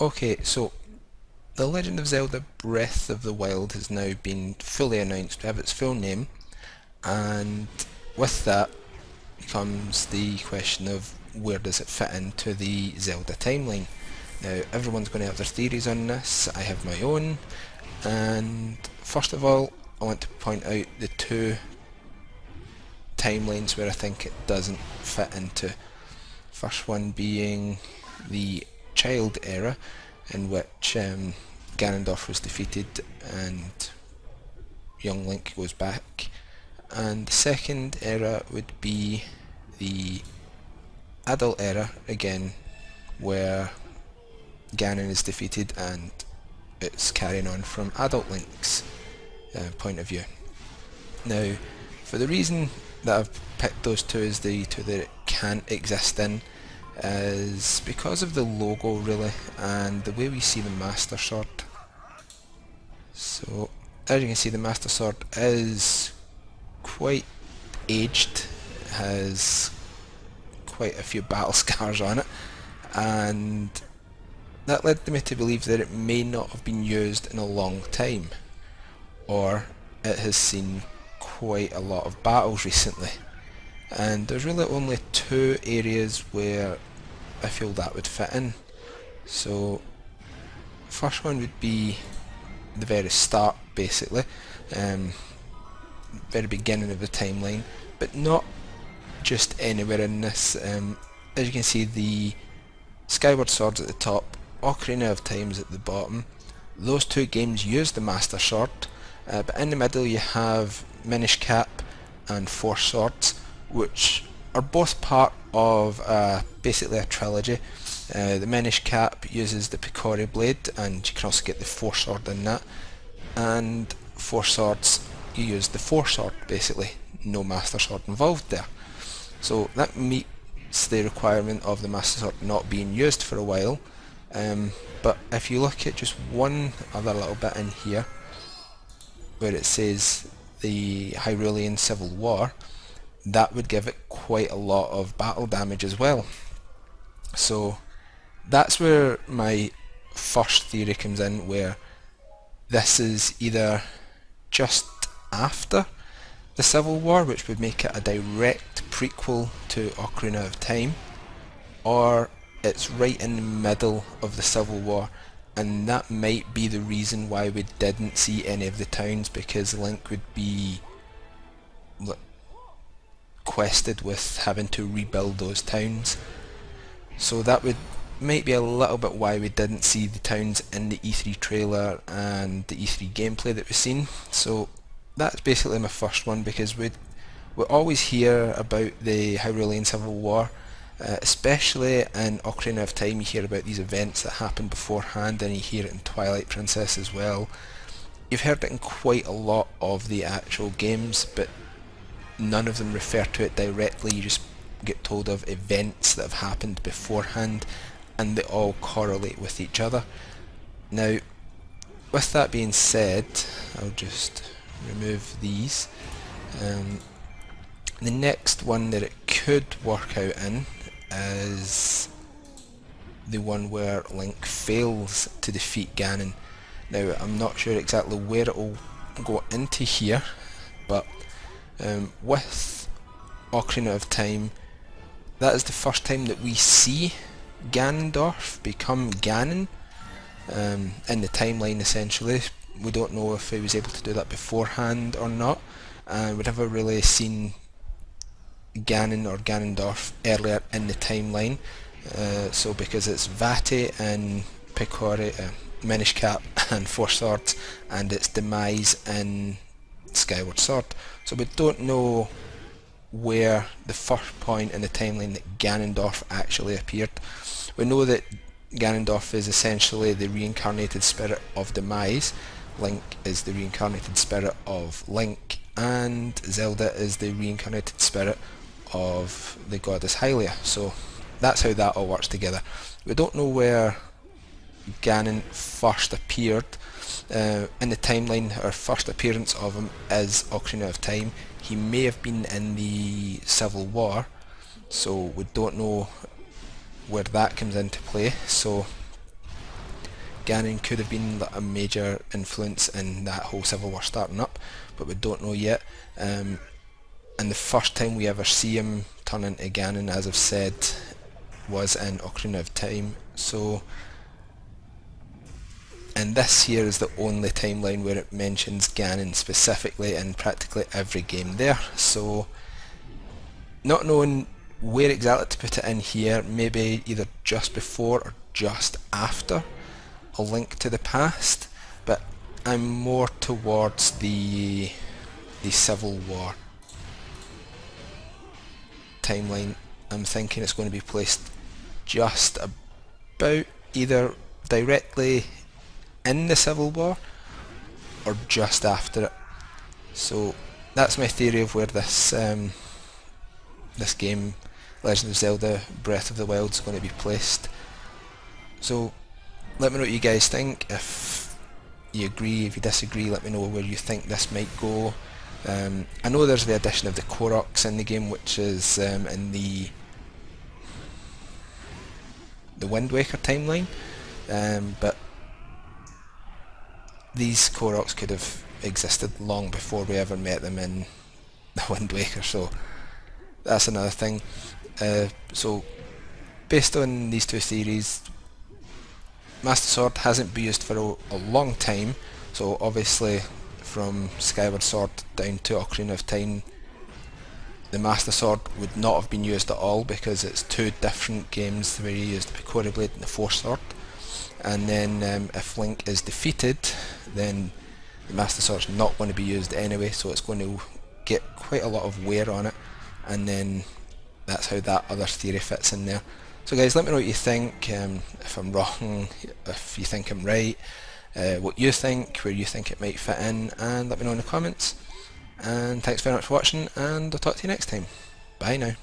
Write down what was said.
Okay, so The Legend of Zelda Breath of the Wild has now been fully announced to have its full name, and with that comes the question of where does it fit into the Zelda timeline. Now, everyone's going to have their theories on this. I have my own, and first of all, I want to point out the two timelines where I think it doesn't fit into. First one being the child era, in which Ganondorf was defeated and young Link goes back. And the second era would be the adult era, again, where Ganon is defeated and it's carrying on from adult Link's point of view. Now, for the reason that I've picked those two as the two that it can't exist in is because of the logo, really, and the way we see the Master Sword. So, as you can see, the Master Sword is quite aged, has quite a few battle scars on it, and that led me to believe that it may not have been used in a long time, or it has seen quite a lot of battles recently. And there's really only two areas where I feel that would fit in. So, first one would be the very start, basically, very beginning of the timeline, but not just anywhere in this. As you can see, the Skyward Sword's at the top, Ocarina of Time's at the bottom. Those two games use the Master Sword, but in the middle you have Minish Cap and Four Swords, which are both part of basically a trilogy. The Minish Cap uses the Picori blade, and you can also get the Four Sword in that. And Four Swords, you use the Four Sword, basically, no Master Sword involved there. So that meets the requirement of the Master Sword not being used for a while. But if you look at just one other little bit in here, where it says the Hyrulean Civil War, that would give it quite a lot of battle damage as well. So that's where my first theory comes in, where this is either just after the Civil War, which would make it a direct prequel to Ocarina of Time, or it's right in the middle of the Civil War, and that might be the reason why we didn't see any of the towns, because Link would be quested with having to rebuild those towns. So that might be a little bit why we didn't see the towns in the E3 trailer and the E3 gameplay that we've seen. So that's basically my first one, because we always hear about the Hyrulean Civil War, especially in Ocarina of Time. You hear about these events that happen beforehand, and you hear it in Twilight Princess as well. You've heard it in quite a lot of the actual games, but none of them refer to it directly. You just get told of events that have happened beforehand, and they all correlate with each other. Now, with that being said, I'll just remove these. The next one that it could work out in is the one where Link fails to defeat Ganon. Now, I'm not sure exactly where it will go into here, but with Ocarina of Time, that is the first time that we see Ganondorf become Ganon in the timeline, essentially. We don't know if he was able to do that beforehand or not. We've never really seen Ganon or Ganondorf earlier in the timeline. So because it's Vati and Picori, Minish Cap and Four Swords, and its demise in Skyward Sword. So we don't know where the first point in the timeline that Ganondorf actually appeared. We know that Ganondorf is essentially the reincarnated spirit of Demise, Link is the reincarnated spirit of Link, and Zelda is the reincarnated spirit of the goddess Hylia. So that's how that all works together. We don't know where Ganon first appeared. In the timeline, our first appearance of him is Ocarina of Time. He may have been in the Civil War, so we don't know where that comes into play. So Ganon could have been like, a major influence in that whole Civil War starting up, but we don't know yet. And the first time we ever see him turn into Ganon, as I've said, was in Ocarina of Time. So, and this here is the only timeline where it mentions Ganon specifically in practically every game there. So, not knowing where exactly to put it in here, maybe either just before or just after A Link to the Past, but I'm more towards the Civil War timeline. I'm thinking it's going to be placed just about either directly in the Civil War or just after it. So that's my theory of where this this game, Legend of Zelda Breath of the Wild, is going to be placed. So let me know what you guys think. If you agree, if you disagree, let me know where you think this might go. I know there's the addition of the Koroks in the game, which is in the Wind Waker timeline, but these Koroks could have existed long before we ever met them in the Wind Waker, so that's another thing. So based on these two theories, Master Sword hasn't been used for a long time, so obviously from Skyward Sword down to Ocarina of Time, the Master Sword would not have been used at all because it's two different games where you used the Picori Blade and the Force Sword. And then if Link is defeated, then the Master Sword's not going to be used anyway, so it's going to get quite a lot of wear on it, and then that's how that other theory fits in there. So guys, let me know what you think, if I'm wrong, if you think I'm right, what you think, where you think it might fit in, and let me know in the comments. And thanks very much for watching, and I'll talk to you next time. Bye now.